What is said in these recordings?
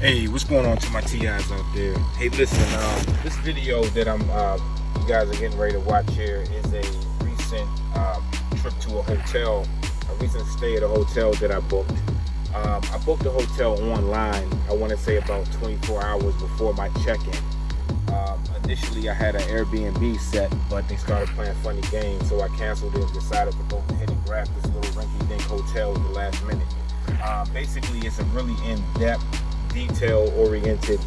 Hey, what's going on to my TIs out there? Hey, listen, this video that you guys are getting ready to watch here is a recent trip to a hotel, a recent stay at a hotel that I booked. I booked the hotel online, I want to say about 24 hours before my check-in. Initially, I had an Airbnb set, but they started playing funny games, so I canceled it and decided to go ahead and grab this little rinky-dink hotel at the last minute. Basically, it's a really in-depth, detail-oriented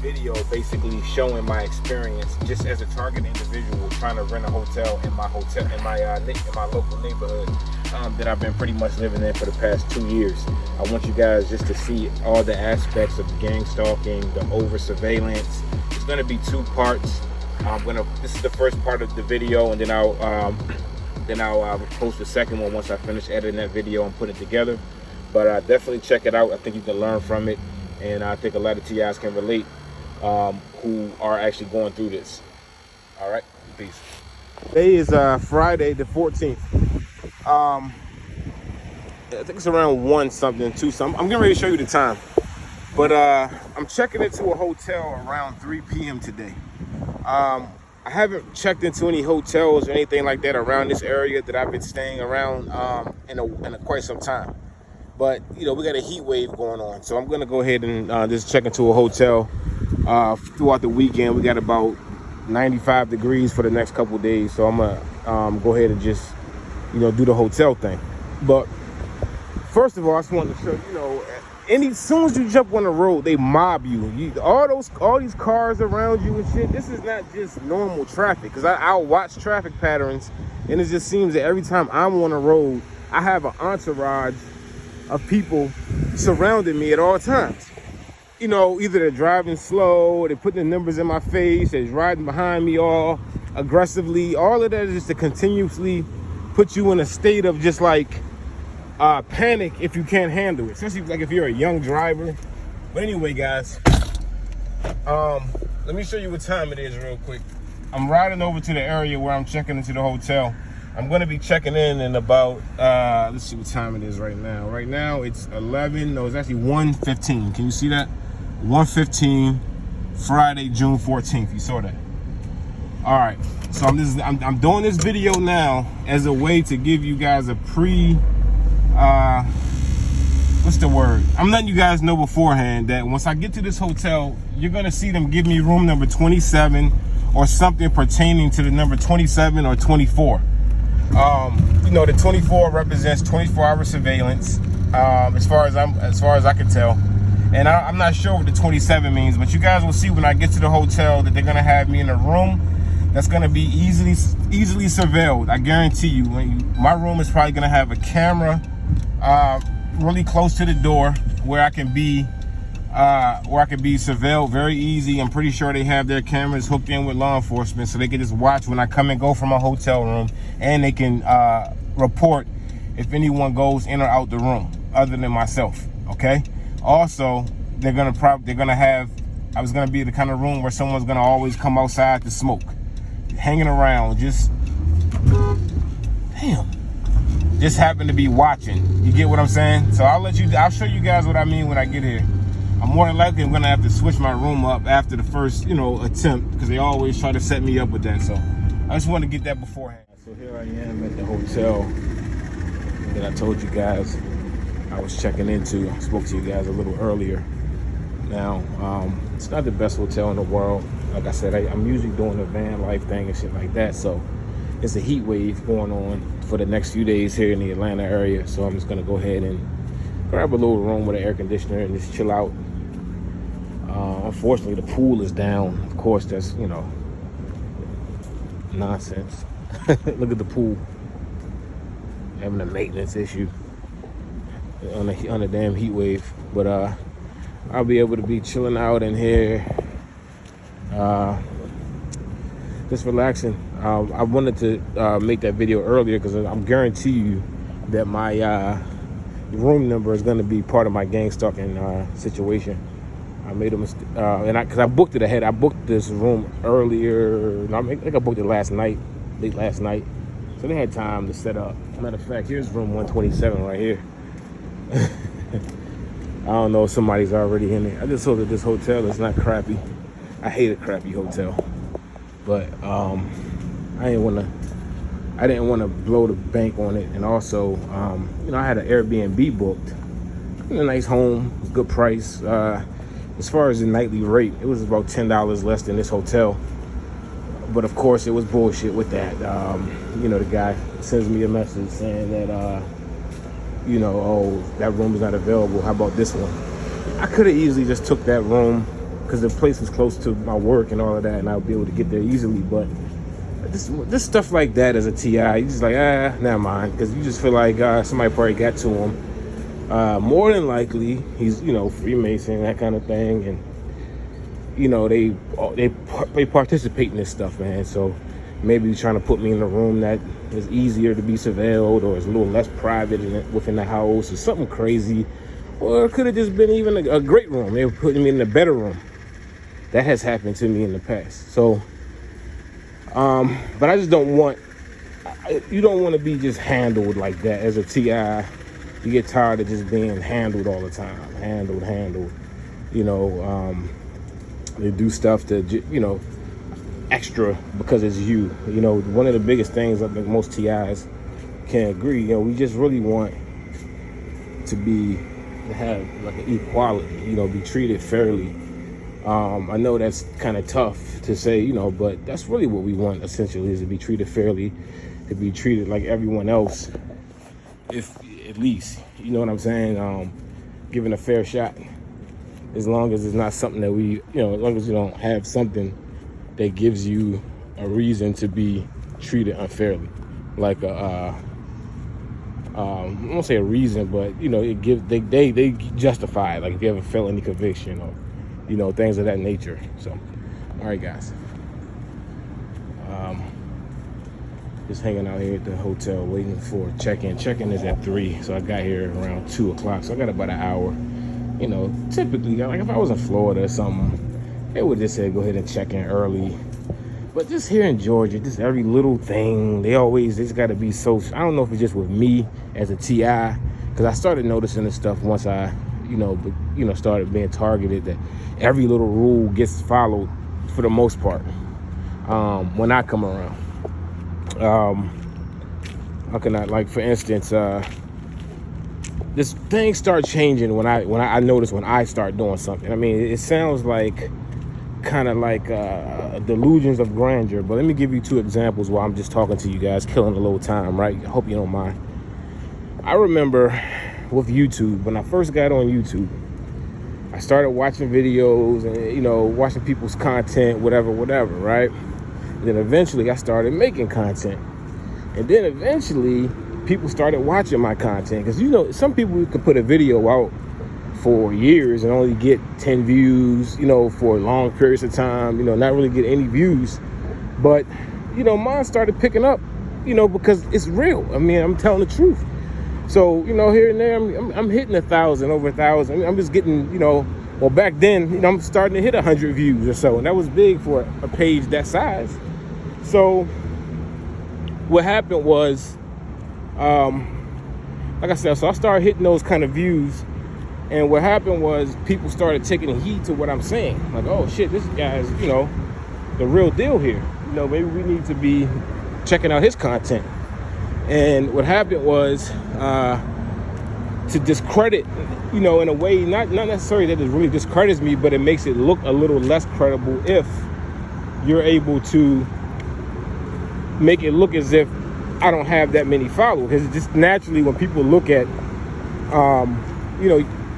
video, basically showing my experience just as a target individual trying to rent a hotel in my local neighborhood that I've been pretty much living in for the past 2 years. I want you guys just to see all the aspects of gang stalking, the over surveillance. It's going to be 2 parts. This is the first part of the video, and then I'll post the second one once I finish editing that video and put it together. But definitely check it out. I think you can learn from it, and I think a lot of TIs can relate who are actually going through this. All right, peace. Today is Friday the 14th. I think it's around 1 something, 2 something. I'm getting ready to show you the time. But I'm checking into a hotel around 3 p.m. today. I haven't checked into any hotels or anything like that around this area that I've been staying around in quite some time. But, you know, we got a heat wave going on. So I'm going to go ahead and just check into a hotel throughout the weekend. We got about 95 degrees for the next couple days. So I'm going to go ahead and just, you know, do the hotel thing. But first of all, I just wanted to show you know, as soon as you jump on the road, they mob you. All these cars around you and shit. This is not just normal traffic. Because I'll watch traffic patterns, and it just seems that every time I'm on the road, I have an entourage of people surrounding me at all times. You know, either they're driving slow, or they're putting the numbers in my face, they're riding behind me all aggressively. All of that is just to continuously put you in a state of just like panic if you can't handle it, especially like if you're a young driver. But anyway, guys, let me show you what time it is real quick. I'm riding over to the area where I'm checking into the hotel. I'm going to be checking in about, let's see what time it is right now. Right now it's 11, no, it's actually 1:15. Can you see that? 1:15, Friday, June 14th. You saw that? All right. So I'm doing this video now as a way to give you guys a what's the word? I'm letting you guys know beforehand that once I get to this hotel, you're going to see them give me room number 27 or something pertaining to the number 27 or 24. You know, the 24 represents 24-hour surveillance, as far as I can tell, and I'm not sure what the 27 means, but you guys will see when I get to the hotel that they're gonna have me in a room that's gonna be easily surveilled. I guarantee you. My room is probably gonna have a camera really close to the door where I can be surveilled very easy. I'm pretty sure they have their cameras hooked in with law enforcement, so they can just watch when I come and go from a hotel room, and they can report if anyone goes in or out the room other than myself. Okay. Also, they're gonna have. I was gonna be the kind of room where someone's gonna always come outside to smoke, hanging around, just happen to be watching. You get what I'm saying? So I'll show you guys what I mean when I get here. I'm more than likely gonna have to switch my room up after the first, you know, attempt, because they always try to set me up with that. So I just want to get that beforehand. So here I am at the hotel that I told you guys I was checking into. I spoke to you guys a little earlier. Now, it's not the best hotel in the world. Like I said, I'm usually doing the van life thing and shit like that. So it's a heat wave going on for the next few days here in the Atlanta area. So I'm just gonna go ahead and grab a little room with an air conditioner and just chill out. Unfortunately, the pool is down. Of course, that's, you know, nonsense. Look at the pool having a maintenance issue on a damn heat wave. But I'll be able to be chilling out in here, just relaxing. I wanted to make that video earlier because I'm guarantee you that my room number is going to be part of my gang stalking situation. I made a mistake, because I booked it ahead. I booked this room earlier. I think I booked it late last night. So they had time to set up. Matter of fact, here's room 127 right here. I don't know if somebody's already in it. I just hope that this hotel is not crappy. I hate a crappy hotel, but I didn't want to blow the bank on it. And also, I had an Airbnb booked, a nice home, good price. As far as the nightly rate, it was about $10 less than this hotel. But of course, it was bullshit with that. The guy sends me a message saying that, oh, that room is not available. How about this one? I could have easily just took that room because the place was close to my work and all of that, and I would be able to get there easily. But this stuff like that as a TI, you just like, never mind, because you just feel like somebody probably got to him. More than likely, he's, Freemason, that kind of thing, and they participate in this stuff, man. So maybe trying to put me in a room that is easier to be surveilled, or is a little less private within the house, or something crazy. Or it could have just been even a great room. They were putting me in a better room. That has happened to me in the past. So, but I just don't want, you don't want to be just handled like that as a TI. You get tired of just being handled all the time. Handled. They do stuff to, extra because it's you. One of the biggest things I think most TIs can agree, we just really want to have like an equality, be treated fairly. I know that's kind of tough to say, but that's really what we want essentially, is to be treated fairly, to be treated like everyone else, if at least, you know what I'm saying, given a fair shot, as long as it's not something that as long as you don't have something that gives you a reason to be treated unfairly, like I won't say a reason, but it gives they justify it, like if you have a felony conviction or things of that nature. So, all right, guys. Just hanging out here at the hotel waiting for check-in. Check-in is at 3, so I got here around 2 o'clock. So I got about an hour. Typically, like if I was in Florida or something, they would just say go ahead and check in early. But just here in Georgia, just every little thing, they just got to be so. I don't know if it's just with me as a TI, because I started noticing this stuff once I, started being targeted, that every little rule gets followed for the most part when I come around. How can I, like, for instance, this thing start changing when I notice when I start doing something. I mean, it sounds like kind of like delusions of grandeur, but let me give you 2 examples while I'm just talking to you guys, killing a little time, right? I hope you don't mind. I remember with YouTube, when I first got on YouTube, I started watching videos and watching people's content, whatever, right? And then eventually I started making content, and then eventually people started watching my content, because some people can put a video out for years and only get 10 views, for long periods of time, not really get any views. But, mine started picking up, because it's real. I mean, I'm telling the truth. So, here and there, I'm hitting 1,000, over 1,000. I'm just getting, well, back then, I'm starting to hit 100 views or so. And that was big for a page that size. So what happened was, like I said, so I started hitting those kind of views. And what happened was people started taking heed to what I'm saying. Like, oh shit, this guy's, the real deal here. Maybe we need to be checking out his content. And what happened was to discredit, in a way, not necessarily that it really discredits me, but it makes it look a little less credible if you're able to make it look as if I don't have that many followers. Because just naturally, when people look at,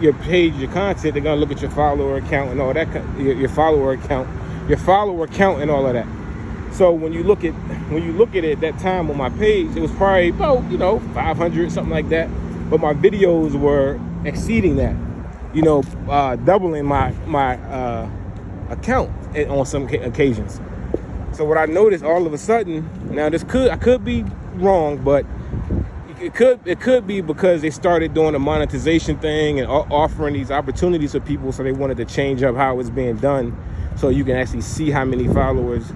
your page, your content, they're gonna look at your follower account and all that, your follower count and all of that. So when you look at it at that time on my page, it was probably about 500, something like that. But my videos were exceeding that, doubling my account on some occasions. So what I noticed all of a sudden, now I could be wrong, but it could be because they started doing a monetization thing and offering these opportunities for people, so they wanted to change up how it was being done, so you can actually see how many followers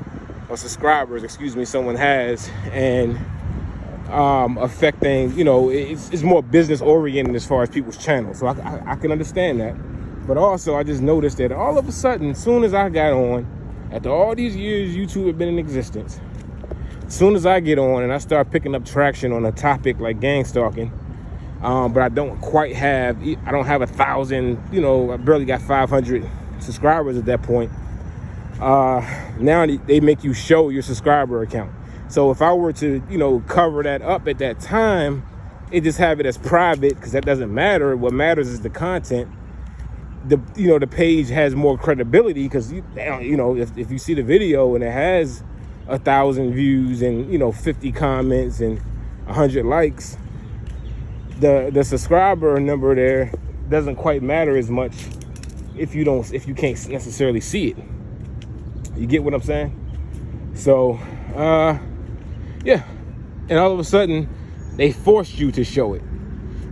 or subscribers, someone has. And affecting, you know, it's more business oriented as far as people's channels. So I can understand that. But also I just noticed that all of a sudden, as soon as I got on, after all these years YouTube had been in existence, as soon as I get on and I start picking up traction on a topic like gang stalking, but I don't have 1,000, you know, I barely got 500 subscribers at that point. Now they make you show your subscriber account. So if I were to, you know, cover that up at that time, it just have it as private, because that doesn't matter. What matters is the content. The page has more credibility, because you know, if you see the video and it has 1,000 views and, you know, 50 comments and 100 likes, the subscriber number there doesn't quite matter as much if you can't necessarily see it. You get what I'm saying? So yeah, and all of a sudden they forced you to show it.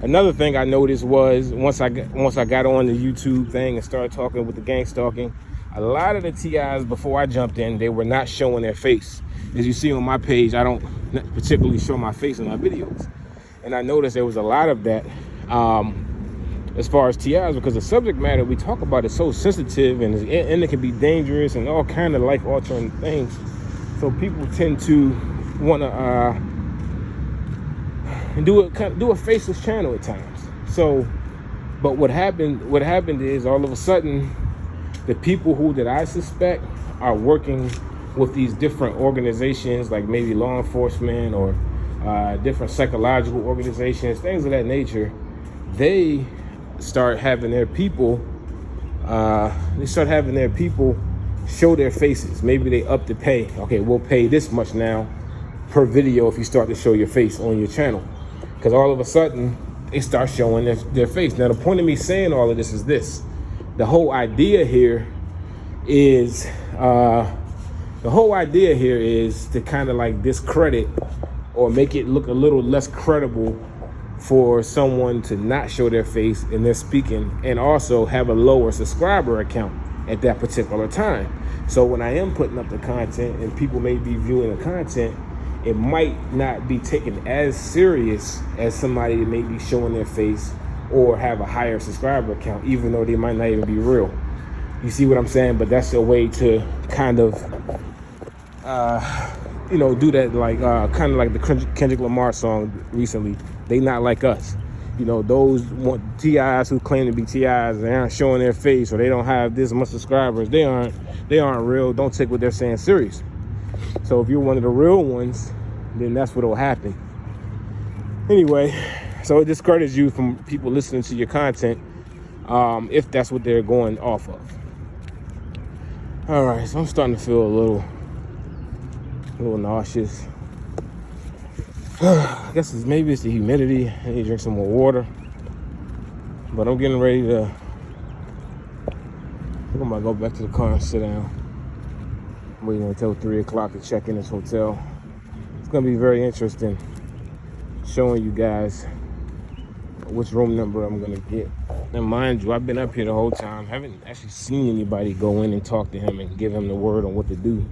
Another thing I noticed was once I got on the YouTube thing and started talking with the gang stalking, a lot of the TIs before I jumped in, they were not showing their face. As you see on my page, I don't particularly show my face in my videos. And I noticed there was a lot of that as far as TIs, because the subject matter we talk about is so sensitive, and it can be dangerous and all kind of life-altering things. So people tend to want to do a faceless channel at times. So, but what happened is, all of a sudden, the people that I suspect are working with these different organizations, like maybe law enforcement or different psychological organizations, things of that nature, they start having their people show their faces. Maybe they up the pay. Okay, we'll pay this much now per video if you start to show your face on your channel, because all of a sudden they start showing their face. Now, the point of me saying all of this is this: the whole idea here is to kind of like discredit or make it look a little less credible for someone to not show their face in their speaking, and also have a lower subscriber account at that particular time. So when I am putting up the content and people may be viewing the content, it might not be taken as serious as somebody that may be showing their face or have a higher subscriber account, even though they might not even be real. You see what I'm saying? But that's a way to kind of do that, like kind of like the Kendrick Lamar song recently, They Not Like Us. You know, those TIs who claim to be TIs, they aren't showing their face, or they don't have this much subscribers, they aren't real. Don't take what they're saying serious. So if you're one of the real ones, then that's what will happen. Anyway, so it discourages you from people listening to your content, if that's what they're going off of. All right, so I'm starting to feel a little nauseous. I guess maybe it's the humidity. I need to drink some more water. But I'm getting ready to, I think I'm gonna go back to the car and sit down. I'm waiting until 3 o'clock to check in this hotel. It's gonna be very interesting showing you guys which room number I'm gonna get. And mind you, I've been up here the whole time. Haven't actually seen anybody go in and talk to him and give him the word on what to do.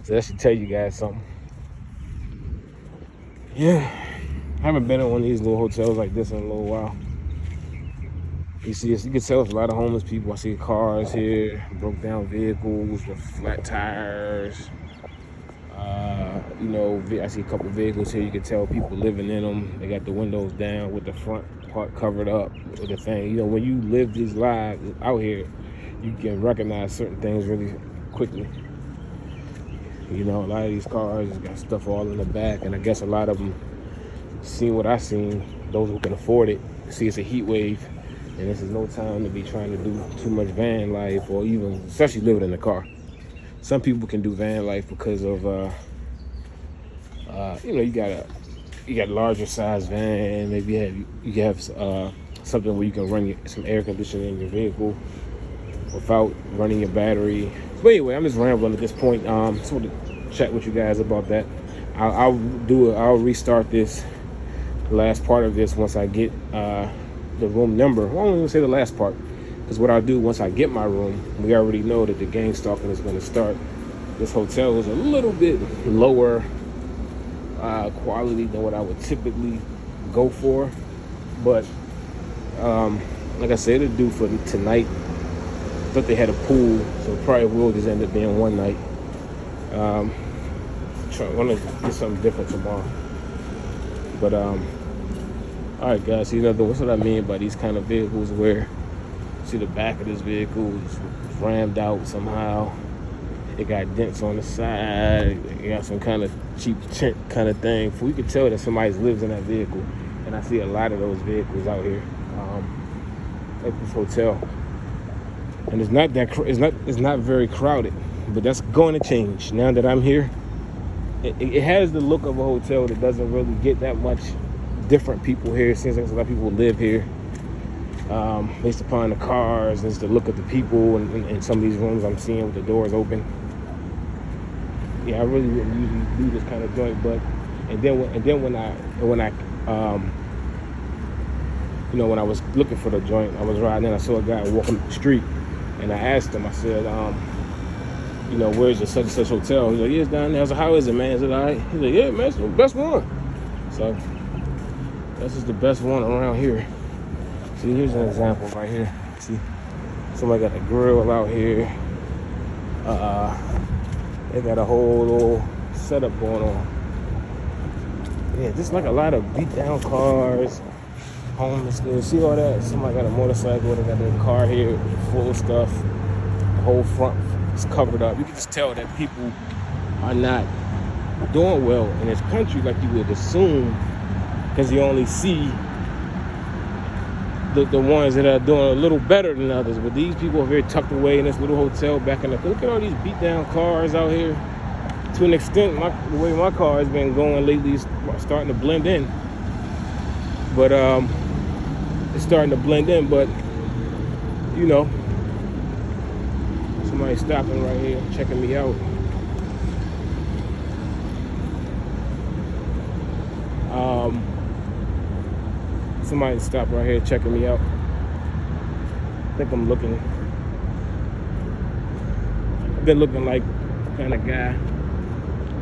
So that should tell you guys something. Yeah, I haven't been in one of these little hotels like this in a little while. You can tell it's a lot of homeless people. I see cars here, broke down vehicles with flat tires. I see a couple vehicles here. You can tell people living in them. They got the windows down with the front part covered up with the thing. You know, when you live these lives out here, you can recognize certain things really quickly. You know, a lot of these cars got stuff all in the back, and I guess a lot of them seen what I seen. Those who can afford it see it's a heat wave, and this is no time to be trying to do too much van life, or even especially living in the car. Some people can do van life because of you got a larger size van. Maybe you have something where you can run some air conditioning in your vehicle without running your battery. But anyway, I'm just rambling at this point. Just want to chat with you guys about that. I'll restart this last part of this once I get the room number. I won't even say the last part, because what I'll do once I get my room, we already know that the gang stalking is going to start. This hotel is a little bit lower quality than what I would typically go for. But like I said, it'll do for tonight. I thought they had a pool, so it probably will just end up being one night. I want to get something different tomorrow. But all right, guys. See, what's what I mean by these kind of vehicles where see the back of this vehicle is rammed out somehow. It got dents on the side. It got some kind of cheap tint kind of thing. We could tell that somebody lives in that vehicle, and I see a lot of those vehicles out here at this hotel. And it's not that it's not very crowded, but that's going to change now that I'm here. It has the look of a hotel that doesn't really get that much different people here. It seems like a lot of people live here. Based upon the cars, and the look of the people in some of these rooms I'm seeing with the doors open. Yeah, I really wouldn't usually do this kind of joint, but and then when I when I was looking for the joint, I was riding in, I saw a guy walking up the street, and I asked him, I said, where's the such and such hotel? He's like, yeah, it's down there. I was like, how is it, man? Is it all right? He's like, yeah, man, it's the best one. So this is the best one around here. See, here's an example right here. See, somebody got a grill out here. They got a whole little setup going on. Yeah, just like a lot of beat down cars, homeless. See all that? Somebody got a motorcycle. They got their car here full of stuff. The whole front is covered up. You can just tell that people are not doing well in this country like you would assume, because you only see the ones that are doing a little better than others. But these people are very tucked away in this little hotel back in the... Look at all these beat down cars out here. To an extent, the way my car has been going lately is starting to blend in. But it's starting to blend in, but somebody stopping right here checking me out. Somebody stopped right here checking me out. I think I'm looking. I've been looking like the kind of guy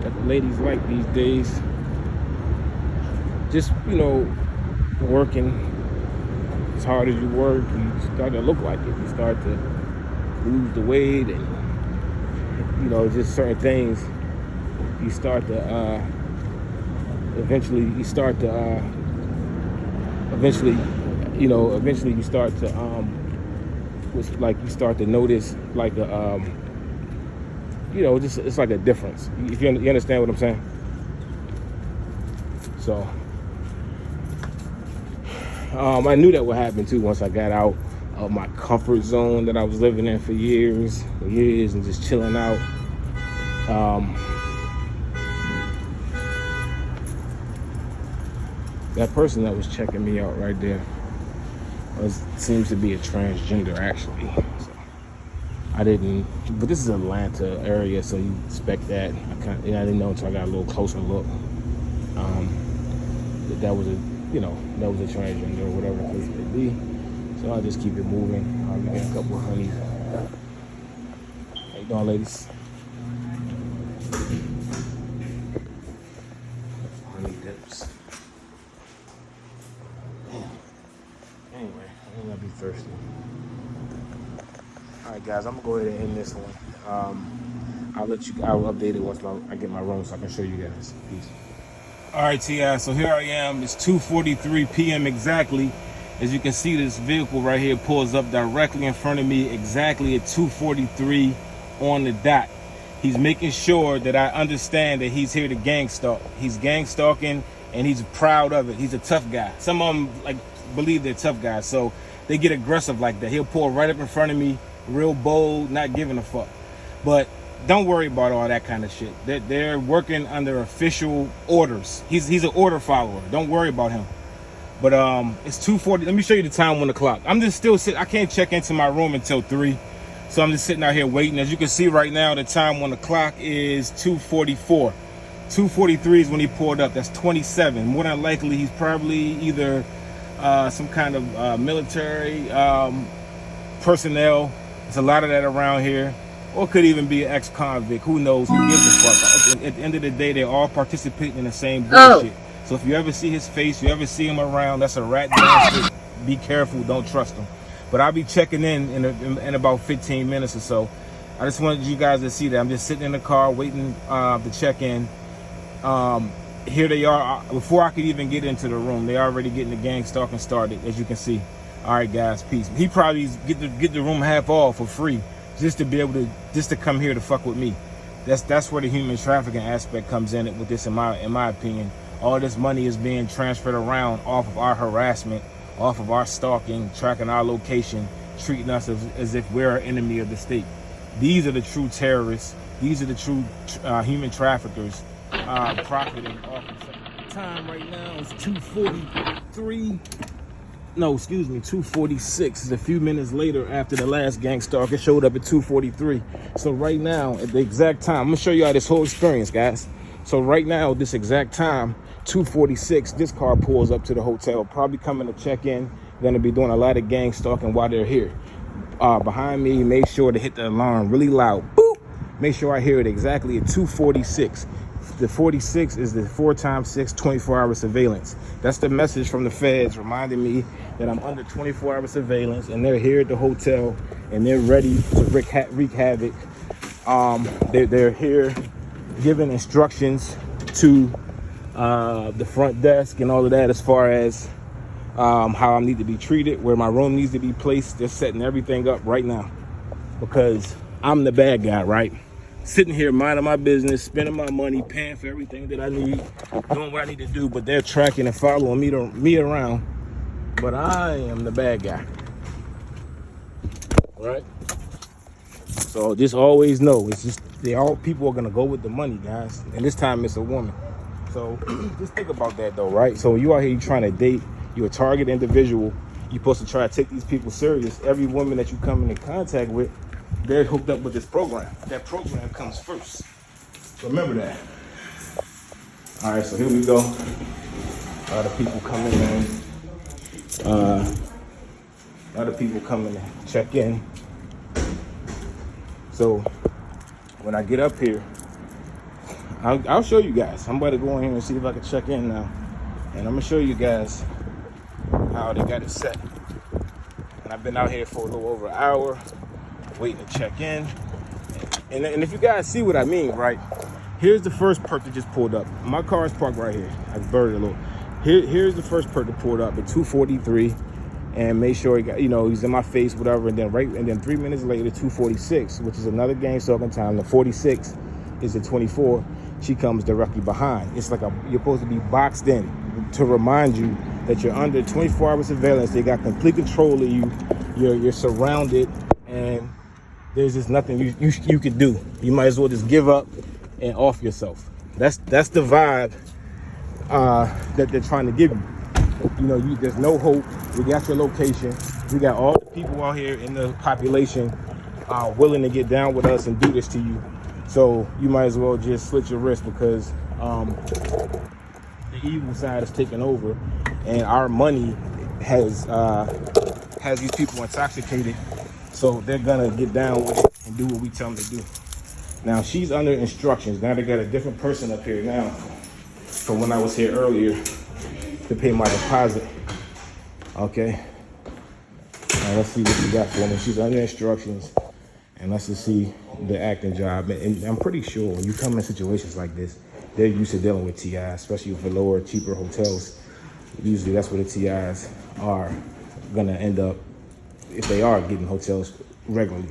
that the ladies like these days. Just, working as hard as you work, you start to look like it. You start to lose the weight and, just certain things. You start to, eventually you start to you start to notice like it's like a difference. If you understand what I'm saying. So I knew that would happen too once I got out of my comfort zone that I was living in for years and just chilling out. That person that was checking me out right there seems to be a transgender, actually. So I didn't, but this is Atlanta area, so you expect that. I didn't know until I got a little closer look. That was a transgender or whatever the case may be. So I'll just keep it moving. I'll get a couple of honeys. How you doing, ladies? Honey dips. Anyway, I don't gotta be thirsty. Alright guys, I'm gonna go ahead and end this one. I'll update it once I get my room so I can show you guys. Peace. Alright TI, so here I am. It's 2:43 p.m. exactly. As you can see, this vehicle right here pulls up directly in front of me exactly at 2:43 on the dot. He's making sure that I understand that he's here to gang stalk. He's gang stalking and he's proud of it. He's a tough guy. Some of them believe they're tough guys, so they get aggressive like that. He'll pull right up in front of me, real bold, not giving a fuck. But don't worry about all that kind of shit. They're working under official orders. He's an order follower. Don't worry about him. But it's 2:40. Let me show you the time on the clock. I'm just still sitting. I can't check into my room until 3. So I'm just sitting out here waiting. As you can see right now, the time on the clock is 2:44. 2:43 is when he pulled up. That's 27. More than likely, he's probably either some kind of military personnel. There's a lot of that around here. or could even be an ex-convict. Who knows? Who gives a fuck? At the end of the day, they're all participating in the same bullshit. So if you ever see his face, you ever see him around, that's a rat bastard. Be careful, don't trust him. But I'll be checking in about 15 minutes or so. I just wanted you guys to see that. I'm just sitting in the car waiting to check in. Here they are. Before I could even get into the room, they already getting the gang stalking started, as you can see. All right, guys, peace. He probably get the room half off for free just to be able to come here to fuck with me. That's where the human trafficking aspect comes in with this, in my opinion. All this money is being transferred around off of our harassment, off of our stalking, tracking our location, treating us as if we're an enemy of the state. These are the true terrorists. These are the true human traffickers profiting off of it. Time right now is 2:43. No, excuse me, 2:46. It's a few minutes later after the last gang stalker showed up at 2:43. So right now, at the exact time, I'm gonna show you all this whole experience, guys. So right now, this exact time, 2:46, this car pulls up to the hotel, probably coming to check in. Gonna be doing a lot of gang stalking while they're here. Behind me, make sure to hit the alarm really loud. Boop! Make sure I hear it exactly at 2:46. The 46 is the 4x6 24-hour surveillance. That's the message from the feds reminding me that I'm under 24-hour surveillance, and they're here at the hotel and they're ready to wreak havoc. They're here giving instructions to the front desk and all of that as far as how I need to be treated, where my room needs to be placed. They're setting everything up right now because I'm the bad guy, right? Sitting here minding my business, spending my money, paying for everything that I need, doing what I need to do, but they're tracking and following me around. But I am the bad guy, right? So just always know, it's just people are gonna go with the money, guys. And this time it's a woman. So just think about that though, right? So you out here, you trying to date, you're a target individual. You're supposed to try to take these people serious. Every woman that you come into contact with, they're hooked up with this program. That program comes first. Remember that. All right, so here we go. A lot of people coming in. A lot of people coming to check in. So when I get up here, I'll show you guys. I'm about to go in here and see if I can check in now. And I'm gonna show you guys how they got it set. And I've been out here for a little over an hour, waiting to check in. And if you guys see what I mean, right? Here's the first perk that just pulled up. My car is parked right here. I buried it a little. Here's the first perk that pulled up at 2:43, and made sure he got, he's in my face, whatever. And then 3 minutes later, 2:46, which is another gang stalking time. The 46 is the 24. She comes directly behind. It's like you're supposed to be boxed in to remind you that you're under 24-hour surveillance. They got complete control of you. You're surrounded, and there's just nothing you could do. You might as well just give up and off yourself. That's the vibe that they're trying to give you. There's no hope. We got your location. We got all the people out here in the population willing to get down with us and do this to you. So you might as well just slit your wrist, because the evil side is taking over, and our money has these people intoxicated. So they're gonna get down with it and do what we tell them to do. Now she's under instructions. Now they got a different person up here now from when I was here earlier to pay my deposit. Okay. Now let's see what she got for me. She's under instructions, and let's just see the acting job. And I'm pretty sure when you come in situations like this, they're used to dealing with TIs, especially for lower, cheaper hotels. Usually that's where the TIs are gonna end up, if they are getting hotels regularly.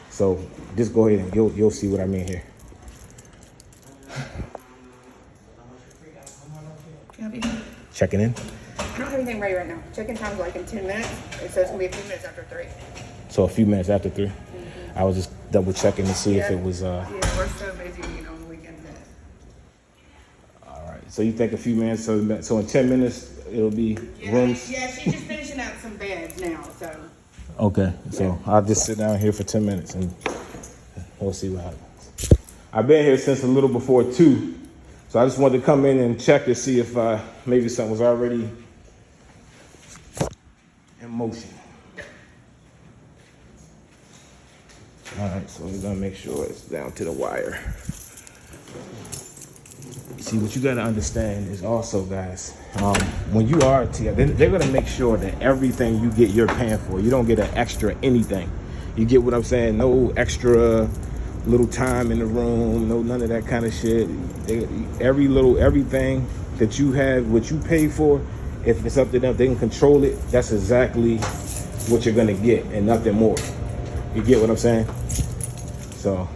So just go ahead and you'll see what I mean here. Checking in? I don't have anything ready right now. Check-in time's like in 10 minutes, and so it's gonna be a few minutes after 3. So a few minutes after 3? I was just double checking to see if it was Yeah, we're so busy, on the weekends. All right, so you think a few minutes, so in 10 minutes it'll be rooms? Yeah, she's just finishing out some beds now, so. Okay, so I'll just sit down here for 10 minutes and we'll see what happens. I've been here since a little before 2, so I just wanted to come in and check to see if maybe something was already in motion. All right, so we're gonna make sure it's down to the wire. See, what you gotta understand is also, guys, when you are together, they're gonna make sure that everything you get, you're paying for. You don't get an extra anything. You get what I'm saying? No extra little time in the room, no none of that kind of shit. Everything that you have, what you pay for, if it's up to them, they can control it. That's exactly what you're gonna get and nothing more. You get what I'm saying? So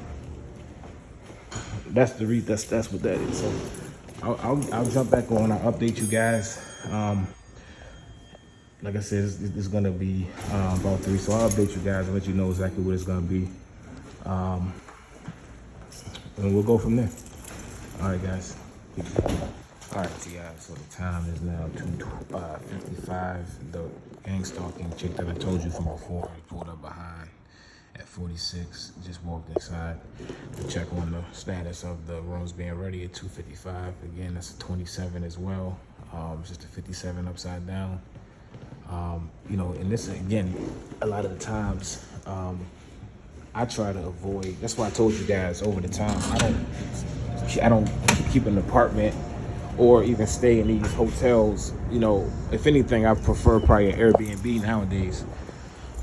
that's what that is. So I'll jump back on. I'll update you guys. Like I said, it's gonna be about 3. So I'll update you guys and let you know exactly what it's gonna be. And we'll go from there. All right, guys. All right, so guys, so the time is now 2:55. The GangStalking chick that I told you from before, I pulled up behind at 46. Just walked inside to check on the status of the rooms being ready at 2:55. Again, that's a 27 as well. It's just a 57 upside down. You know, and this, again, a lot of the times, I try to avoid. That's why I told you guys over the time, I don't keep an apartment or even stay in these hotels. You know, if anything, I prefer probably an Airbnb nowadays,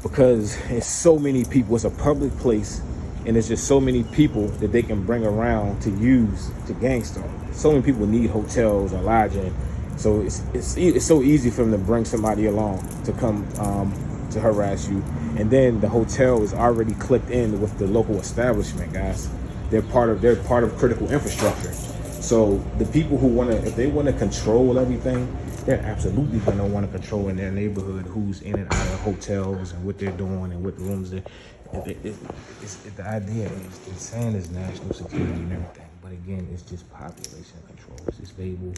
because it's so many people. It's a public place, and it's just so many people that they can bring around to use to gangstalk. So many people need hotels or lodging, so it's so easy for them to bring somebody along to come to harass you. And then the hotel is already clicked in with the local establishment, guys. They're part of critical infrastructure. So the people who if they want to control everything, they're absolutely going to want to control in their neighborhood who's in and out of hotels and what they're doing and what rooms they're. The idea is, they're saying is national security and everything, but again, it's just population control. It's just able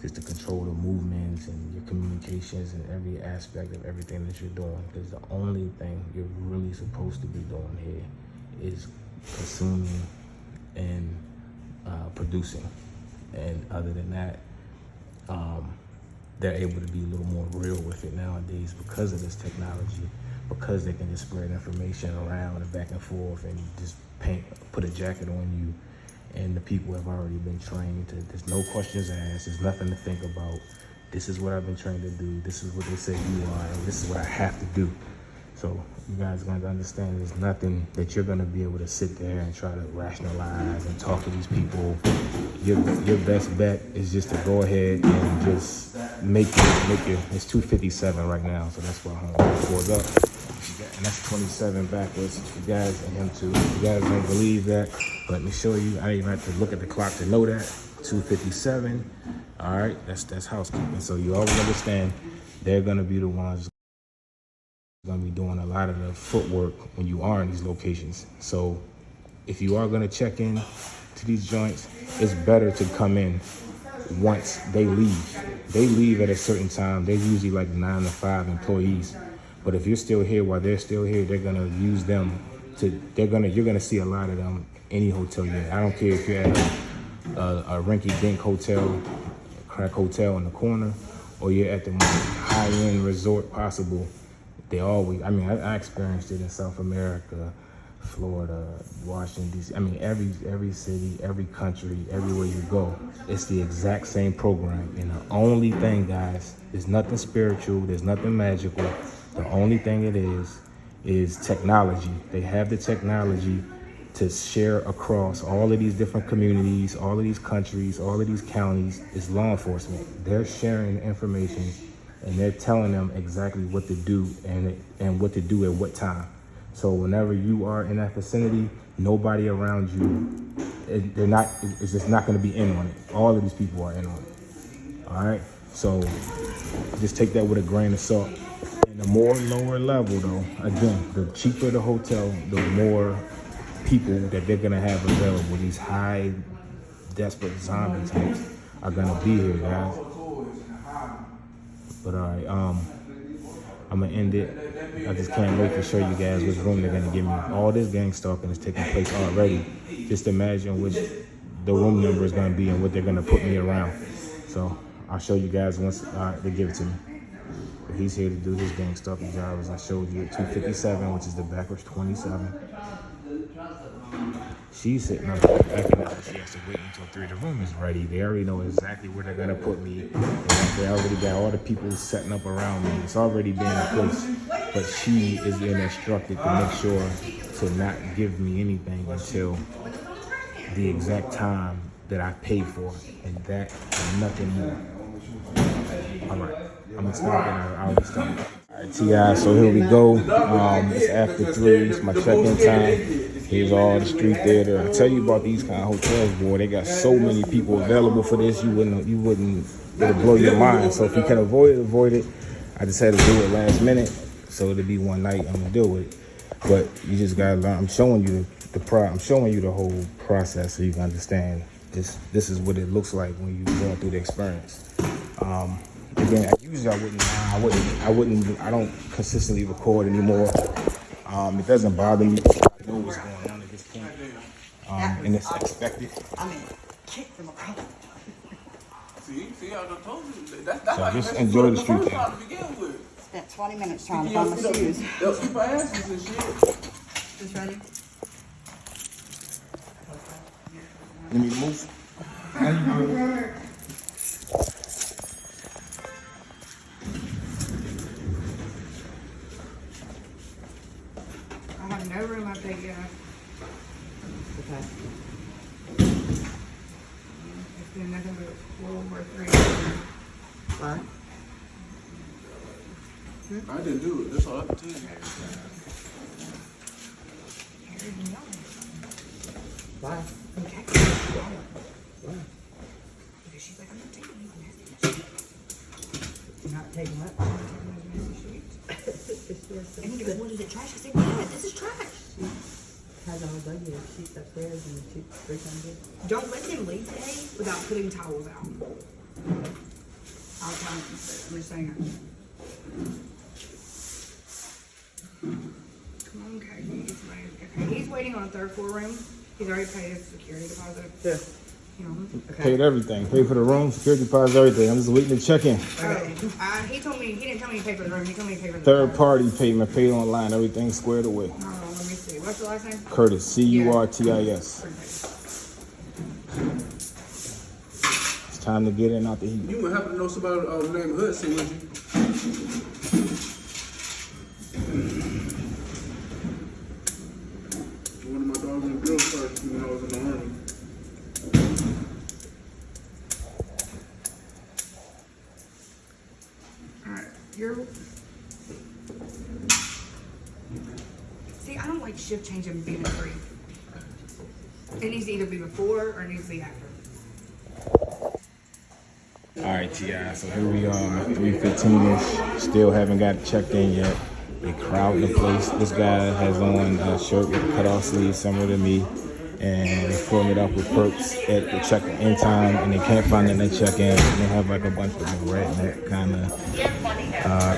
just to control the movements and your communications and every aspect of everything that you're doing. Because the only thing you're really supposed to be doing here is consuming and producing. And other than that, they're able to be a little more real with it nowadays because of this technology, because they can just spread information around and back and forth and just put a jacket on you. And the people have already been trained to, there's no questions asked, there's nothing to think about. This is what I've been trained to do, this is what they say you are, and this is what I have to do. So you guys are going to understand there's nothing that you're going to be able to sit there and try to rationalize and talk to these people. Your best bet is just to go ahead and just make it. It's 2:57 right now, so that's why I'm pulled up. And that's 27 backwards for you guys and him too. You guys don't believe that, but let me show you. I didn't even have to look at the clock to know that. 2:57. All right, that's housekeeping. So you always understand they're going to be the ones going to be doing a lot of the footwork when you are in these locations. So if you are going to check in to these joints, it's better to come in once they leave. They leave at a certain time. They're usually like 9 to 5 employees. But if you're still here while they're still here, they're going to use them you're going to see a lot of them any hotel you're in. I don't care if you're at a rinky-dink hotel, a crack hotel in the corner, or you're at the most high-end resort possible. They always, I mean, I experienced it in South America, Florida, Washington, D.C. I mean, every city, every country, everywhere you go, it's the exact same program. And the only thing, guys, there's nothing spiritual, there's nothing magical. The only thing it is technology. They have the technology to share across all of these different communities, all of these countries, all of these counties. Is law enforcement. They're sharing the information and they're telling them exactly what to do and what to do at what time. So whenever you are in that vicinity, nobody around you, it's just not going to be in on it. All of these people are in on it. All right. So just take that with a grain of salt. And the more lower level, though, again, the cheaper the hotel, the more people that they're going to have available. These high, desperate zombie types are going to be here, guys. But all right, I'm going to end it. I just can't wait to show you guys which room they're going to give me. All this gang stalking is taking place already. Just imagine which the room number is going to be and what they're going to put me around. So I'll show you guys once they give it to me. He's here to do his GangStalking job, as I showed you at 257, which is the backwards 27. She's sitting up there acting as if she has to wait until 3. The room is ready. They already know exactly where they're gonna put me. They already got all the people setting up around me. It's already been in place. But she is being instructed to make sure to not give me anything until the exact time that I paid for, and that and nothing more. All right, I'm gonna stop and I'll be stopping. All right, T.I., so here we go. It's after 3. It's my check-in time. Here's all the street theater. I tell you about these kind of hotels, boy. They got so many people available for this. You wouldn't. It'll blow your mind. So if you can avoid it. I just had to do it last minute, so it'll be one night. I'm gonna deal with it. But you just gotta learn. I'm showing you I'm showing you the whole process so you can understand. This is what it looks like when you're going through the experience. Again, usually I don't consistently record anymore. It doesn't bother me. I know what's going on at this point. And it's expected. I mean, kick from across. See, I done told you. That's So why just you enjoy the first street time to begin with. Spent 20 minutes trying to find my shoes. They'll keep our asses and shit. Just ready? You need to move? I have no room update yet. Okay. It's been nothing but World War III. Why? I didn't do it. That's all I can tell you. Why? Okay. Why? Because she's like, I'm not taking these nasty sheets. Not taking what? I'm not taking those nasty sheets. And he goes, what is it, trash? I said, yeah, this is trash. Has a whole bunch of sheets upstairs and the sheets 300. Don't let them leave today without putting towels out. I'll tell him. I'm just saying it. Come on, Cody. Okay, he's waiting on a 3rd floor room. He's already paid his security deposit. Yeah. You know. Paid everything. Paid for the room, security deposit, everything. I'm just waiting to check in. He didn't tell me to pay for the room. He told me to pay for the Third party payment, paid online, everything squared away. Let me see. What's the last name? Curtis, C-U-R-T-I-S. It's time to get in out the heat. You would happen to know somebody named Hudson, would you? One of my dogs and girls first when I was in the army. Alright, See, I don't like shift change and being a 3. It needs to either be before or it needs to be after. All right, T.I., so here we are, 3:15-ish. Still haven't got checked in yet. They crowd the place. This guy has on a shirt with cut-off sleeves, similar to me. And they form it up with perks at the check-in time, and they can't find it in the check-in. And they have like a bunch of redneck kind of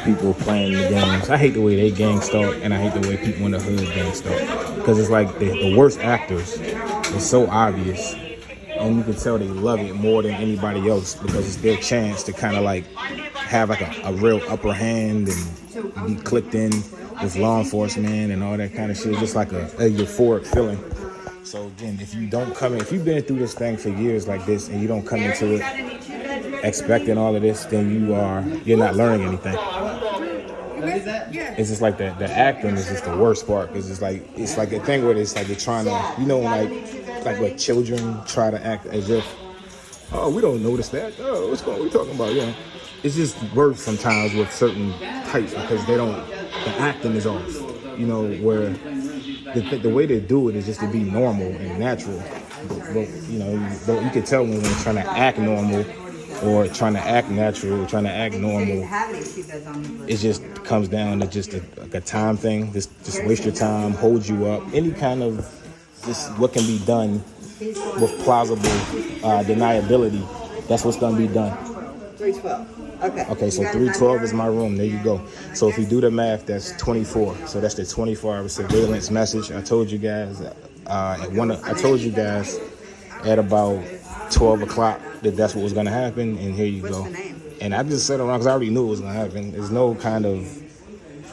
people playing the games. I hate the way they gang stalk, and I hate the way people in the hood gang stalk. Because it's like the worst actors. It's so obvious. And you can tell they love it more than anybody else because it's their chance to kind of like have like a real upper hand and be clicked in with law enforcement and all that kind of shit. Just like a euphoric feeling. So again, if you've been through this thing for years like this and you don't come into it expecting all of this, then you're not learning anything. It's just like the acting is just the worst part because it's like a thing where it's like they're trying to, like where children try to act as if, oh, we don't notice that. Oh, what are we talking about? Yeah, it's just worse sometimes with certain types because the acting is off. Where the way they do it is just to be normal and natural. But you can tell when they're trying to act normal or trying to act natural or trying to act normal. It just comes down to just a time thing. Just waste your time, hold you up. Any kind of just what can be done with plausible deniability. That's what's gonna be done. 312. Okay, so 312 is my room. There you go. So if you do the math, that's 24. So that's the 24-hour surveillance message. I told you guys at about 12 o'clock that's what was gonna happen, and here you What's go. the name? And I just sat around because I already knew it was gonna happen. There's no kind of,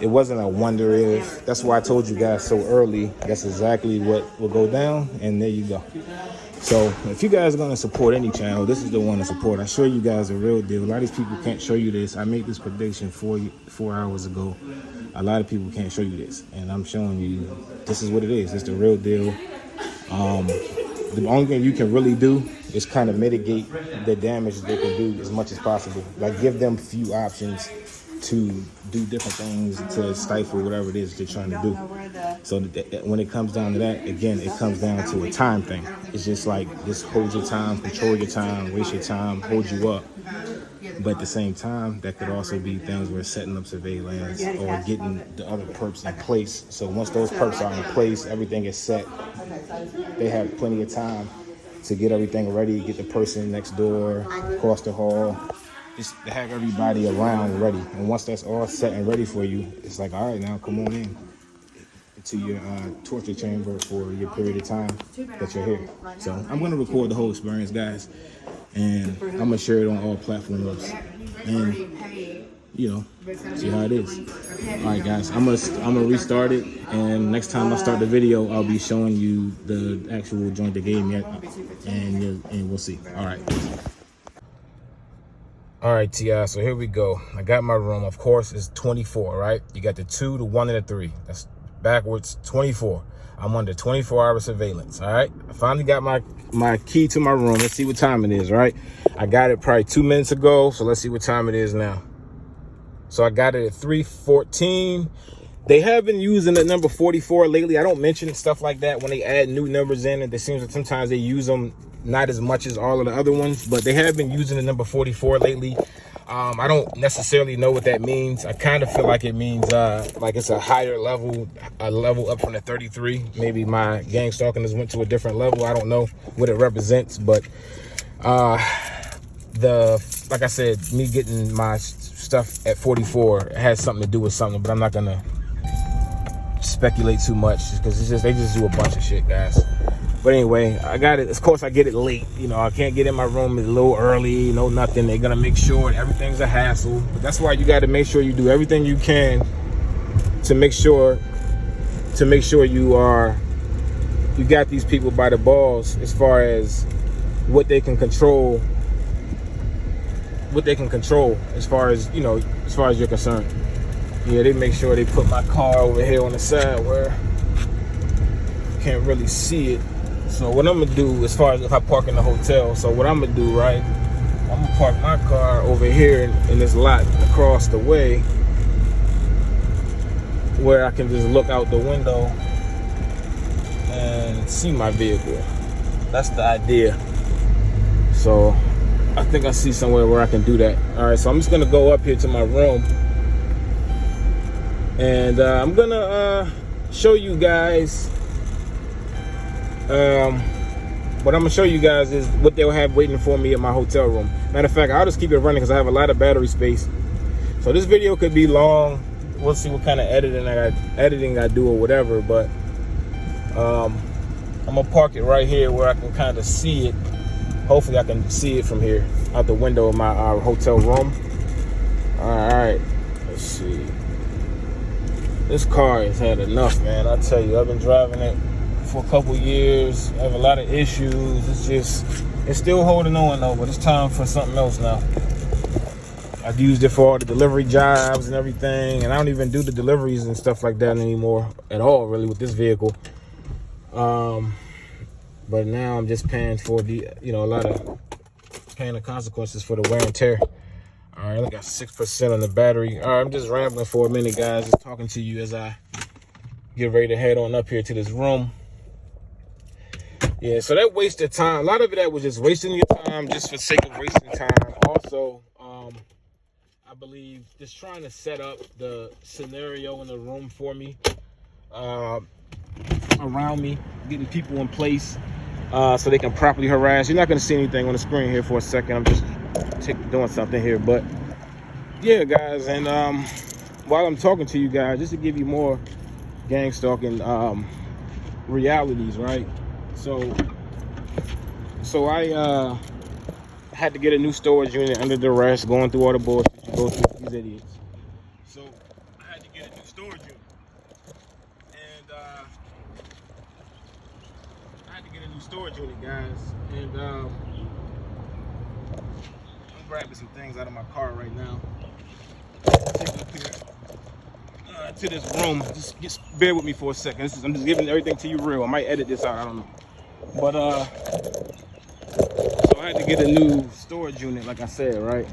it wasn't a wonder if. That's why I told you guys so early. That's exactly what will go down, and there you go. So if you guys are gonna support any channel, this is the one to support. I show you guys a real deal. A lot of these people can't show you this. I made this prediction 4 hours ago. A lot of people can't show you this, and I'm showing you this is what it is. It's the real deal. The only thing you can really do is kind of mitigate the damage they can do as much as possible. Like give them few options to do different things to stifle whatever it is they're trying to do. So when it comes down to that, again, it comes down to a time thing. It's just like, just hold your time, control your time, waste your time, hold you up. But at the same time, that could also be things where setting up surveillance or getting the other perks in place. So once those perks are in place, everything is set. They have plenty of time to get everything ready, get the person next door, across the hall, just to have everybody around ready. And once that's all set and ready for you, it's like, all right, now come on in to your torture chamber for your period of time that you're here. So I'm going to record the whole experience, guys, and I'm going to share it on all platforms and, you know, see how it is. All right, guys, I'm gonna restart it, and next time I start the video, I'll be showing you the actual joint they gave me, and we'll see. All right, T.I., so here we go. I got my room. Of course, it's 24, right? You got the 2, the 1, and the 3. That's backwards, 24. I'm under 24-hour surveillance, all right? I finally got my key to my room. Let's see what time it is, right? I got it probably 2 minutes ago, so let's see what time it is now. So I got it at 3:14. They have been using the number 44 lately. I don't mention stuff like that when they add new numbers in. It seems like sometimes they use them not as much as all of the other ones, but they have been using the number 44 lately. I don't necessarily know what that means. I kind of feel like it means like it's a higher level, a level up from the 33. Maybe my gang stalking has went to a different level. I don't know what it represents, but like I said, me getting my stuff at 44 has something to do with something, but I'm not gonna speculate too much because they just do a bunch of shit, guys. But anyway, I got it. Of course, I get it late. You know, I can't get in my room a little early, no nothing. They're gonna make sure everything's a hassle. But that's why you got to make sure you do everything you can to make sure you got these people by the balls as far as what they can control. As far as, you know, as far as you're concerned. Yeah, they make sure they put my car over here on the side where you can't really see it. So what I'm gonna do, as far as if I park in the hotel, so what I'm gonna do, right, I'm gonna park my car over here in this lot across the way where I can just look out the window and see my vehicle. That's the idea. So I think I see somewhere where I can do that. All right, so I'm just gonna go up here to my room, and I'm gonna show you guys. What I'm gonna show you guys is what they'll have waiting for me at my hotel room. Matter of fact, I'll just keep it running because I have a lot of battery space. So this video could be long. We'll see what kind of editing I do or whatever. But I'm gonna park it right here where I can kind of see it. Hopefully I can see it from here out the window of my hotel room. All right, let's see. This car has had enough, man. I tell you, I've been driving it for a couple years. I have a lot of issues. It's still holding on though, but it's time for something else now. I've used it for all the delivery jobs and everything, and I don't even do the deliveries and stuff like that anymore at all, really, with this vehicle. But now I'm just paying for paying the consequences for the wear and tear. All right, I got 6% on the battery. All right, I'm just rambling for a minute, guys. Just talking to you as I get ready to head on up here to this room. Yeah, so that wasted time. A lot of that was just wasting your time, just for sake of wasting time. Also, I believe just trying to set up the scenario in the room for me, around me, getting people in place so they can properly harass. You're not going to see anything on the screen here for a second. I'm just doing something here. But yeah, guys, and while I'm talking to you guys, just to give you more gang stalking realities, right? So I had to get a new storage unit under duress, going through all the bullshit you go through with these idiots. So I had to get a new storage unit. And I had to get a new storage unit, guys. And I'm grabbing some things out of my car right now. Take it up here to this room. Just bear with me for a second. I'm just giving everything to you real. I might edit this out, I don't know. But so I had to get a new storage unit, like I said, right?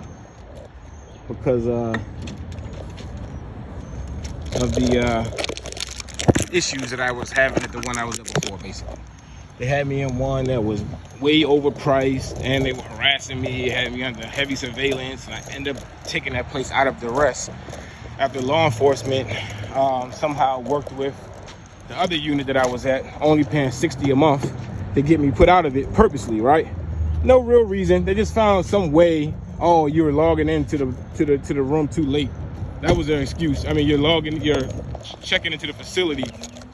Because of the issues that I was having at the one I was at before, basically. They had me in one that was way overpriced, and they were harassing me, had me under heavy surveillance, and I ended up taking that place out of duress after law enforcement somehow worked with the other unit that I was at, only paying $60 a month to get me put out of it purposely, right? No real reason. They just found some way. Oh, you were logging into the room too late. That was their excuse. I mean, you're checking into the facility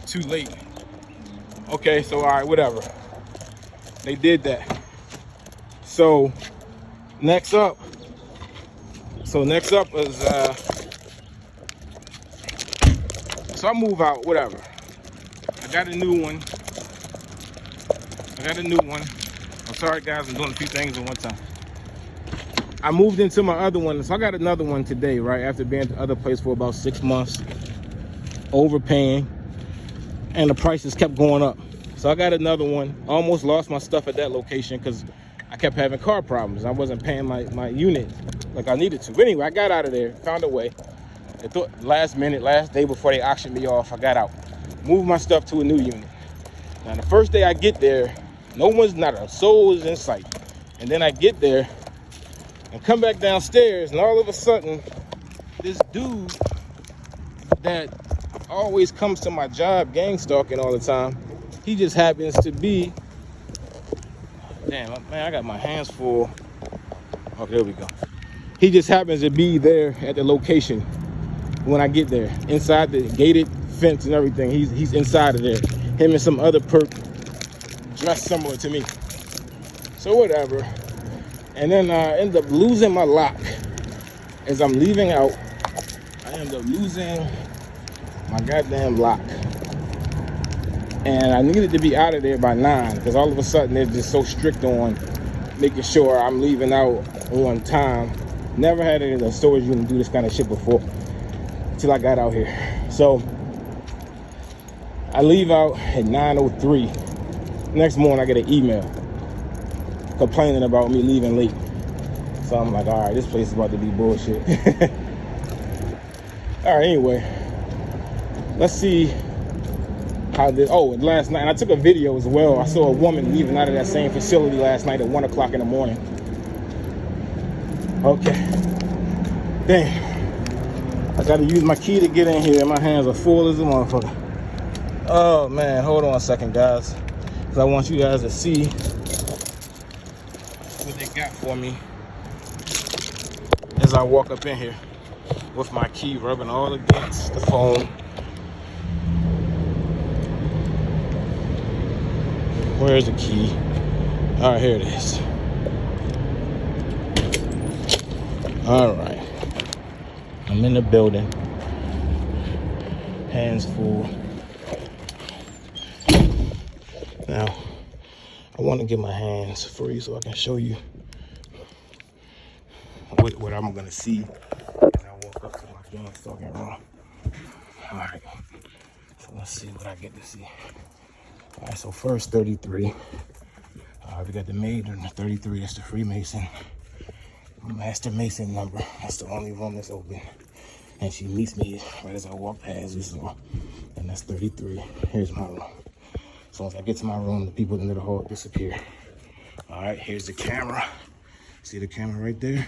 too late. Okay, so all right, whatever. They did that. So next up is so I move out, whatever. I got a new one. I'm sorry, guys, I'm doing a few things at one time. I moved into my other one, so I got another one today, right? After being at the other place for about 6 months, overpaying, and the prices kept going up. So I got another one. I almost lost my stuff at that location because I kept having car problems. I wasn't paying my unit like I needed to. But anyway, I got out of there, found a way. I thought last day before they auctioned me off, I got out. Moved my stuff to a new unit. Now the first day I get there, not a soul is in sight. And then I get there and come back downstairs, and all of a sudden, this dude that always comes to my job GangStalking all the time, he just happens to be, damn, man, I got my hands full. Oh, there we go. He just happens to be there at the location when I get there, inside the gated fence and everything. He's inside of there. Him and some other perp dressed similar to me. So whatever. And then I end up losing my lock as I'm leaving out. I end up losing my goddamn lock. And I needed to be out of there by 9 because all of a sudden they're just so strict on making sure I'm leaving out on time. Never had a storage unit do this kind of shit before until I got out here. So I leave out at 9:03. Next morning I get an email complaining about me leaving late. So I'm like, all right, this place is about to be bullshit. All right, anyway, let's see how this, oh, and last night, and I took a video as well. I saw a woman leaving out of that same facility last night at 1 o'clock in the morning. Okay, damn. I gotta use my key to get in here. My hands are full as a motherfucker. Oh man, hold on a second, guys. Because I want you guys to see what they got for me as I walk up in here with my key rubbing all against the phone. Where's the key? All right, here it is. All right. I'm in the building. Hands full. Now, I want to get my hands free so I can show you what I'm going to see as I walk up to my GangStalking room. All right. So let's see what I get to see. All right, so first 33. We got the maid and the 33. That's the Freemason. Master Mason number. That's the only room that's open. And she meets me right as I walk past this door. And that's 33. Here's my room. So once I get to my room, the people in the hall disappear. All right, here's the camera. See the camera right there?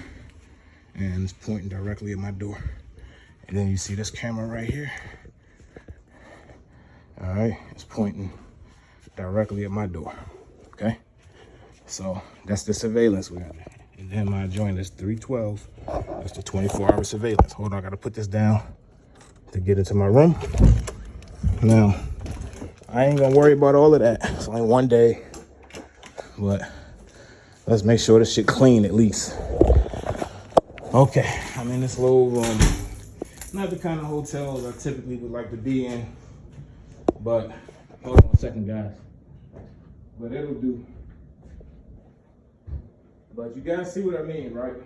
And it's pointing directly at my door. And then you see this camera right here. All right, it's pointing directly at my door. Okay? So that's the surveillance we got there. And then my joint is 312. That's the 24-hour surveillance. Hold on, I gotta put this down to get into my room. Now, I ain't gonna worry about all of that. It's only one day, but Let's make sure this shit clean at least. Okay, I'm in this little room. Not the kind of hotels I typically would like to be in, but hold on a second, guys. But it'll do. But you guys see what I mean, right?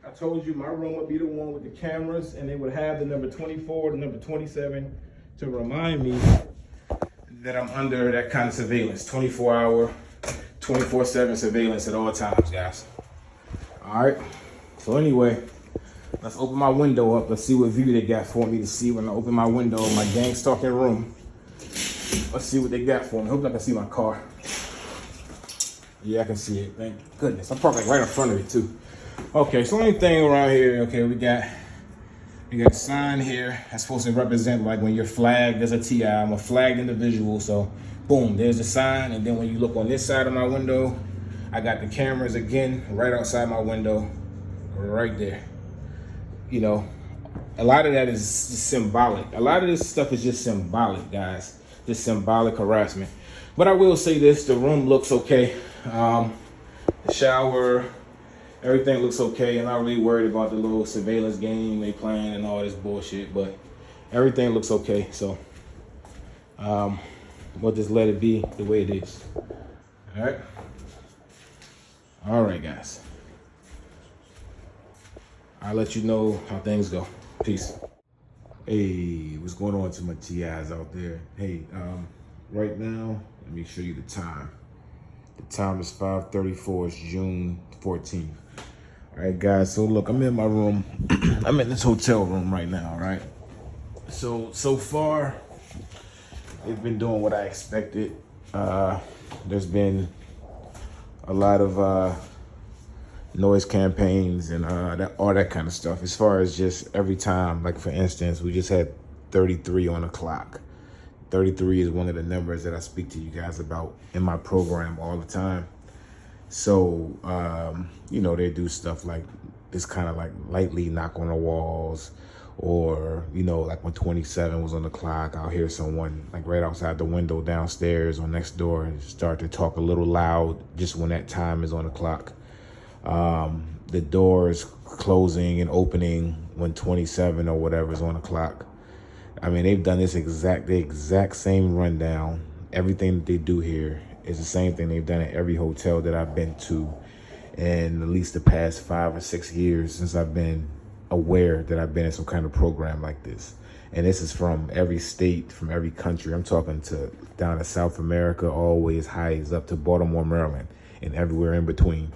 I told you my room would be the one with the cameras, and they would have the number 24, the number 27 to remind me that I'm under that kind of surveillance, 24-hour, 24/7 surveillance at all times, guys. All right. So anyway, let's open my window up. Let's see what view they got for me to see when I open my window in my GangStalking room. Let's see what they got for me. Hope I can see my car. Yeah, I can see it. Thank goodness. I'm parked like right in front of it too. Okay, so only thing around here, okay, we got a sign here that's supposed to represent like when you're flagged as a TI. I'm a flagged individual, so boom, there's the sign. And then when you look on this side of my window, I got the cameras again right outside my window, right there. You know, a lot of that is just symbolic. A lot of this stuff is just symbolic, guys. Just symbolic harassment. But I will say this, the room looks okay. The shower, everything looks okay. I'm not really worried about the little surveillance game they playing and all this bullshit, but everything looks okay. So we'll just let it be the way it is. All right. All right, guys. I'll let you know how things go. Peace. Hey, what's going on to my TIs out there? Hey, right now, let me show you the time. The time is 5:34. It's June 14th. All right, guys. So look, I'm in my room. I'm in this hotel room right now. Right. So far, they've been doing what I expected. There's been a lot of noise campaigns and all that kind of stuff. As far as just every time, like for instance, we just had 33 on the clock. 33 is one of the numbers that I speak to you guys about in my program all the time. So, you know, they do stuff like this, kind of like lightly knock on the walls, or, you know, like when 27 was on the clock, I'll hear someone like right outside the window downstairs or next door and start to talk a little loud just when that time is on the clock. The doors closing and opening when 27 or whatever is on the clock. I mean, they've done the exact same rundown. Everything that they do here is the same thing they've done at every hotel that I've been to in at least the past 5 or 6 years since I've been aware that I've been in some kind of program like this. And this is from every state, from every country. I'm talking to down to South America, always high up to Baltimore, Maryland, and everywhere in between,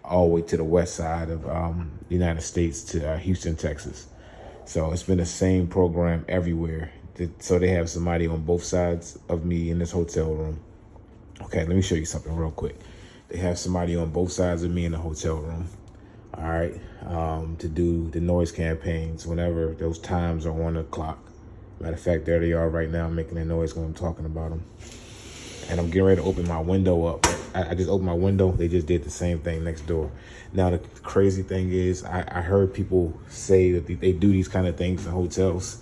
all the way to the west side of the United States to Houston, Texas. So it's been the same program everywhere. So they have somebody on both sides of me in this hotel room. Okay, let me show you something real quick. They have somebody on both sides of me in the hotel room. All right, to do the noise campaigns whenever those times are on the clock. Matter of fact, there they are right now making a noise when I'm talking about them. And I'm getting ready to open my window up. I just opened my window. They just did the same thing next door. Now, the crazy thing is, I heard people say that they do these kind of things in hotels.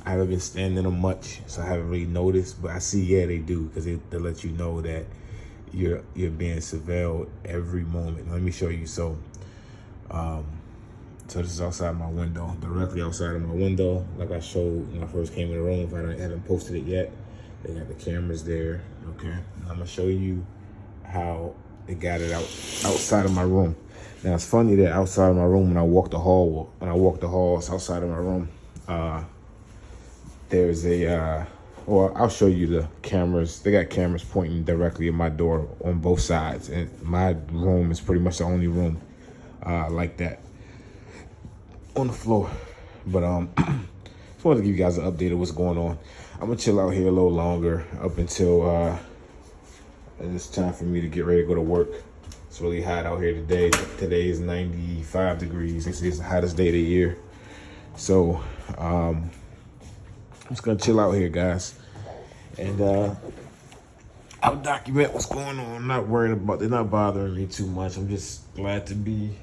I haven't been standing in them much, so I haven't really noticed. But I see, yeah, they do, because they let you know that you're being surveilled every moment. Let me show you. So this is outside my window, directly outside of my window. Like I showed when I first came in the room, if I haven't posted it yet. They got the cameras there, okay? And I'm gonna show you how they got it outside of my room. Now it's funny that outside of my room, when I walk the halls outside of my room, there's well, I'll show you the cameras. They got cameras pointing directly at my door on both sides, and my room is pretty much the only room like that on the floor. But just wanted to give you guys an update of what's going on. I'm gonna chill out here a little longer up until it's time for me to get ready to go to work. It's really hot out here today. Today is 95 degrees. It's the hottest day of the year. So I'm just gonna chill out here, guys, and I'll document what's going on. I'm not worried about, they're not bothering me too much. I'm just glad to be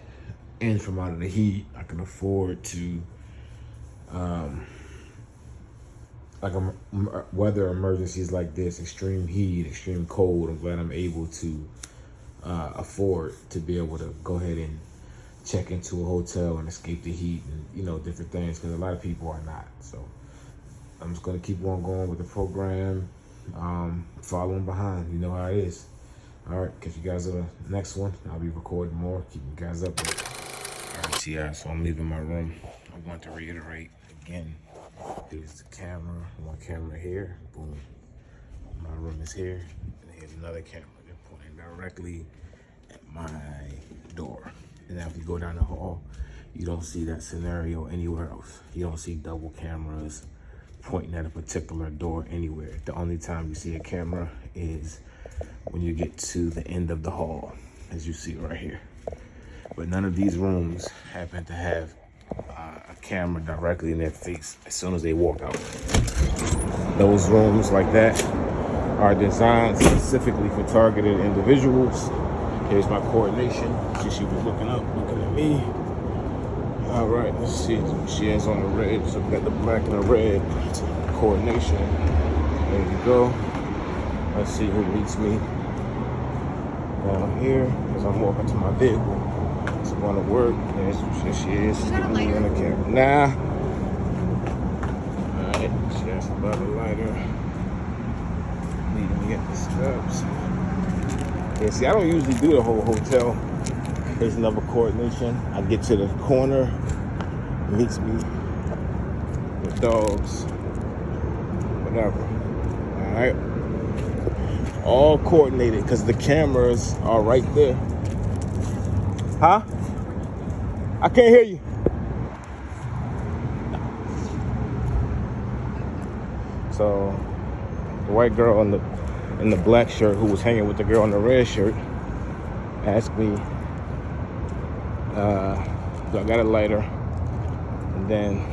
in from out of the heat. I can afford to like weather emergencies like this, extreme heat, extreme cold. I'm glad I'm able to afford to be able to go ahead and check into a hotel and escape the heat and, you know, different things, because a lot of people are not. So I'm just gonna keep on going with the program, following behind. You know how it is. All right, catch you guys on the next one. I'll be recording more, keeping you guys up. All right, yeah, so I'm leaving my room. I want to reiterate again, here's the camera, one camera here, boom. My room is here, and here's another camera. They're pointing directly at my door. And now if you go down the hall, you don't see that scenario anywhere else. You don't see double cameras pointing at a particular door anywhere. The only time you see a camera is when you get to the end of the hall, as you see right here. But none of these rooms happen to have a camera directly in their face as soon as they walk out. Those rooms like that are designed specifically for targeted individuals. Here's my coordination. She was looking up, looking at me. All right, let's see. She has on the red, so we got the black and the red coordination. There you go. Let's see who meets me down here as I'm walking to my vehicle. It's going to work. There she is. She's getting me on the camera. Nah. All right, she asked about a lighter. Meeting me at the steps. Yeah, see, I don't usually do the whole hotel. There's another coordination. I get to the corner, meets me with dogs, whatever. All right. All coordinated because the cameras are right there. Huh? I can't hear you. So the white girl in the black shirt who was hanging with the girl in the red shirt asked me, do I got a lighter? And then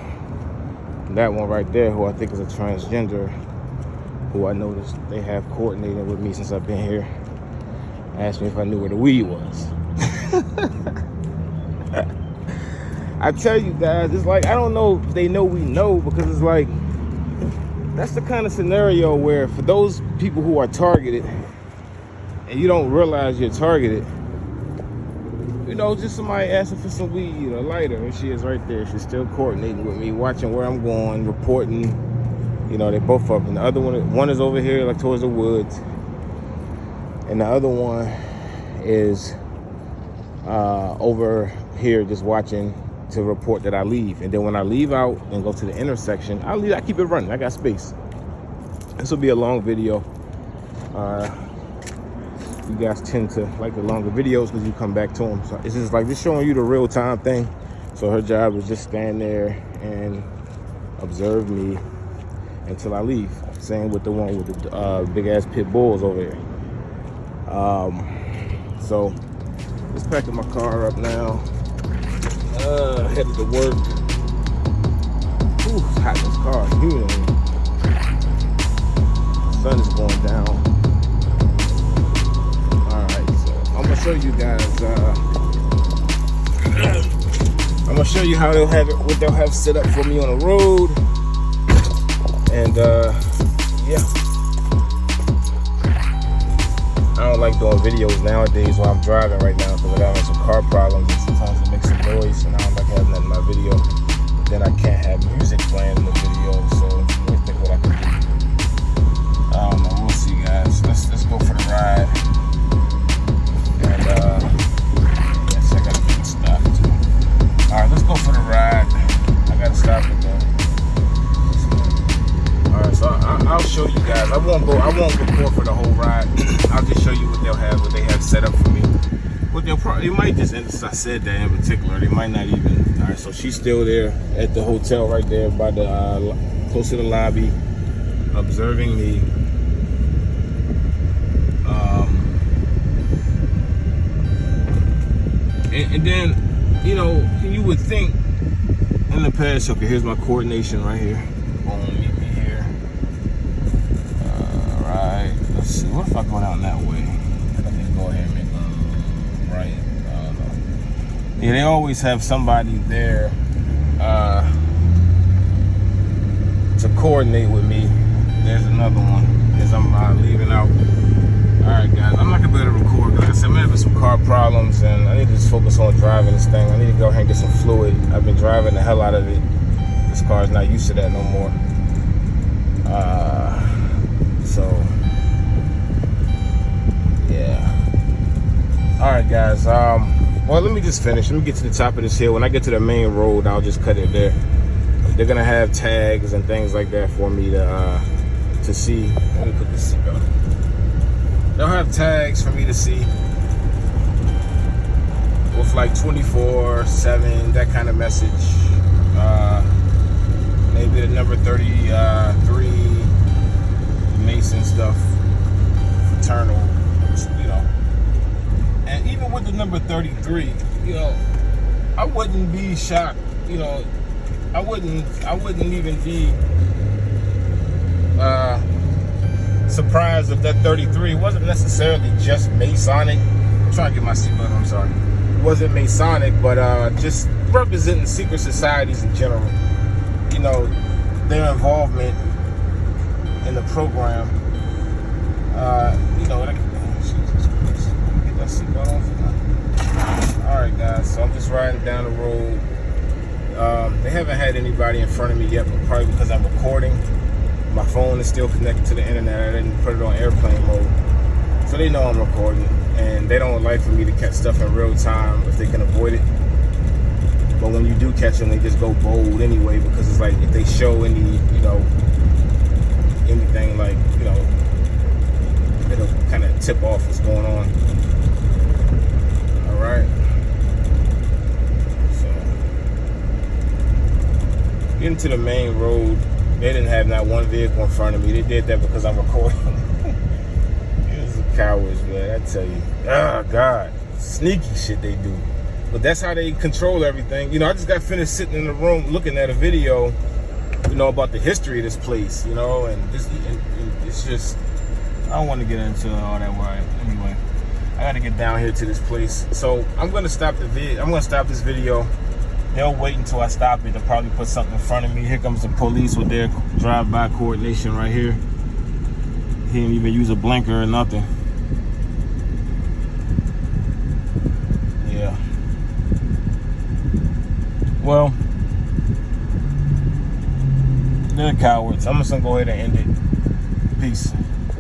that one right there, who I think is a transgender, who I noticed they have coordinated with me since I've been here, asked me if I knew where the weed was. I tell you guys, it's like, I don't know if they know we know, because it's like, that's the kind of scenario where for those people who are targeted and you don't realize you're targeted, you know, just somebody asking for some weed or lighter, and she is right there. She's still coordinating with me, watching where I'm going, reporting. You know, they both up. And the other one is over here, like towards the woods, and the other one is over here just watching to report that I leave. And then when I leave out and go to the intersection, I keep it running. I got space. This will be a long video. You guys tend to like the longer videos because you come back to them. So it's just like just showing you the real time thing. So her job is just stand there and observe me until I leave. Same with the one with the big ass pit bulls over there. So just packing my car up now. Headed to work. Ooh, it's hot in this car. Humid. The sun is going down. Alright, so I'm gonna show you guys I'm gonna show you how they'll have it, what they'll have set up for me on the road. And yeah. I don't like doing videos nowadays while I'm driving right now because I'm having some car problems and sometimes it makes some noise and I don't like having that in my video. But then I can't have music playing in the video, so let me think what I can do. I don't know, we'll see guys. Let's go for the ride. And yes, I gotta get stopped. Alright, let's go for the ride. I gotta stop it though. Alright, so I'll show you guys. I won't record for the whole ride. I'll just show you what they have set up for me. What they'll probably, it might just, since I said that in particular, they might not even. Alright, so she's still there at the hotel right there by the close to the lobby, observing me. And then, you know, you would think in the past, okay, here's my coordination right here. Boom, meet me here. Alright, let's see. What if I go down that way? Let me go ahead and make a right. I don't know. Yeah, they always have somebody there to coordinate with me. There's another one as I'm leaving out. Alright guys, I'm not gonna be able to record because like I said, I'm having some car problems and I need to just focus on driving this thing. I need to go ahead and get some fluid. I've been driving the hell out of it. This car is not used to that no more. So yeah. Alright guys, well let me just finish. Let me get to the top of this hill. When I get to the main road, I'll just cut it there. They're gonna have tags and things like that for me to see. Let me put this seatbelt on. They'll have tags for me to see with like 24/7, that kind of message. Maybe the number 33 Mason stuff, fraternal, you know. And even with the number 33, you know, I wouldn't be shocked, you know, I wouldn't even be surprised if that 33 wasn't necessarily just Masonic. I'm trying to get my seatbelt on, I'm sorry. It wasn't Masonic, but just representing secret societies in general. You know, their involvement in the program. You know, Jesus Christ. Get that seatbelt on for now. Alright guys, so I'm just riding down the road. They haven't had anybody in front of me yet, but probably because I'm recording. My phone is still connected to the internet. I didn't put it on airplane mode. So they know I'm recording. And they don't like for me to catch stuff in real time if they can avoid it. But when you do catch them, they just go bold anyway, because it's like if they show any, you know, anything like, you know, it'll kind of tip off what's going on. Alright. Getting to the main road, they didn't have not one vehicle in front of me. They did that because I'm recording. These are cowards, man, I tell you. Oh, God. Sneaky shit they do. But that's how they control everything. You know, I just got finished sitting in the room looking at a video, you know, about the history of this place, you know, and it's just, I don't want to get into all that why. Anyway, I got to get down here to this place. So I'm going to stop the video. I'm going to stop this video. They'll wait until I stop it. They'll probably put something in front of me. Here comes the police with their drive-by coordination right here. He didn't even use a blinker or nothing. Yeah. Well, they're cowards. I'm just gonna go ahead and end it. Peace.